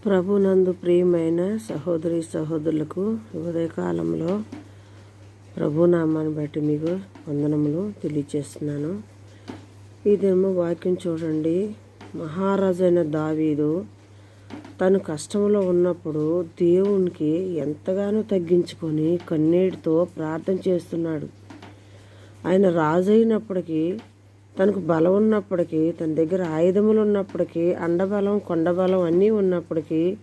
ప్రభునందు ప్రియమైన సహోదరి సహోదరులకు ఉదయకాలంలో ప్రభునామాన్ని బట్టి మీకు వందనములు తెలియచేస్తున్నాను. ఈ దినము వాక్యం చూడండి. మహారాజైన దావీదు తను కష్టంలో ఉన్నప్పుడు దేవునికి ఎంతగానో తగ్గించుకొని కన్నీటితో ప్రార్థన చేస్తున్నాడు. ఆయన రాజు అయినప్పటికీ, తనకు బలం ఉన్నప్పటికీ, తన దగ్గర ఆయుధములు ఉన్నప్పటికీ, అండబలం కొండబలం అన్నీ ఉన్నప్పటికీ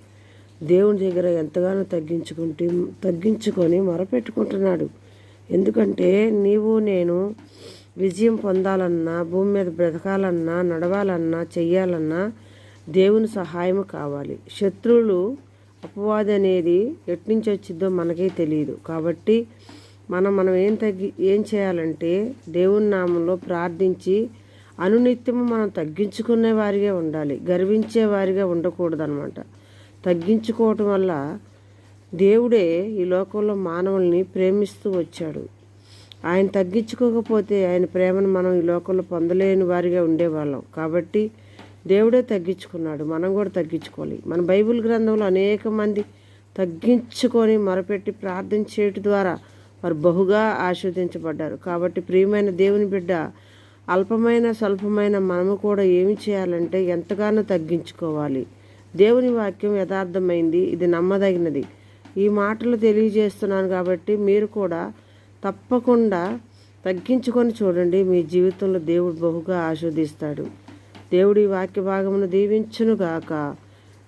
దేవుని దగ్గర ఎంతగానో తగ్గించుకొని మొరపెట్టుకుంటున్నాడు. ఎందుకంటే నీవు నేను విజయం పొందాలన్నా, భూమి మీద బ్రతకాలన్నా, నడవాలన్నా, చెయ్యాలన్నా దేవుని సహాయం కావాలి. శత్రువులు అపవాది అనేది ఎట్నుంచి వచ్చిందో మనకే తెలియదు. కాబట్టి మనం ఏం చేయాలంటే దేవుని నామంలో ప్రార్థించి అనునిత్యము మనం తగ్గించుకునే వారిగా ఉండాలి. గర్వించే వారిగా ఉండకూడదనమాట. తగ్గించుకోవటం వల్ల దేవుడే ఈ లోకంలో మానవుల్ని ప్రేమిస్తూ వచ్చాడు. ఆయన తగ్గించుకోకపోతే ఆయన ప్రేమను మనం ఈ లోకంలో పొందలేని వారిగా ఉండేవాళ్ళం. కాబట్టి దేవుడే తగ్గించుకున్నాడు, మనం కూడా తగ్గించుకోవాలి. మన బైబిల్ గ్రంథంలో అనేక మంది తగ్గించుకొని మొరపెట్టి ప్రార్థన చేయటం ద్వారా వారు బహుగా ఆశీర్వదించబడ్డారు. కాబట్టి ప్రియమైన దేవుని బిడ్డ, అల్పమైన స్వల్పమైన మనము కూడా ఏమి చేయాలంటే ఎంతగానో తగ్గించుకోవాలి. దేవుని వాక్యం యథార్థమైంది, ఇది నమ్మదగినది. ఈ మాటలు తెలియజేస్తున్నాను కాబట్టి మీరు కూడా తప్పకుండా తగ్గించుకొని చూడండి. మీ జీవితంలో దేవుడు బహుగా ఆశీర్వదిస్తాడు. దేవుడి వాక్య భాగమును దీవించునుగాక.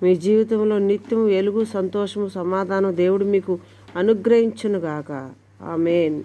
మీ జీవితంలో నిత్యం వెలుగు, సంతోషము, సమాధానం దేవుడు మీకు అనుగ్రహించునుగాక. ఆమేన్.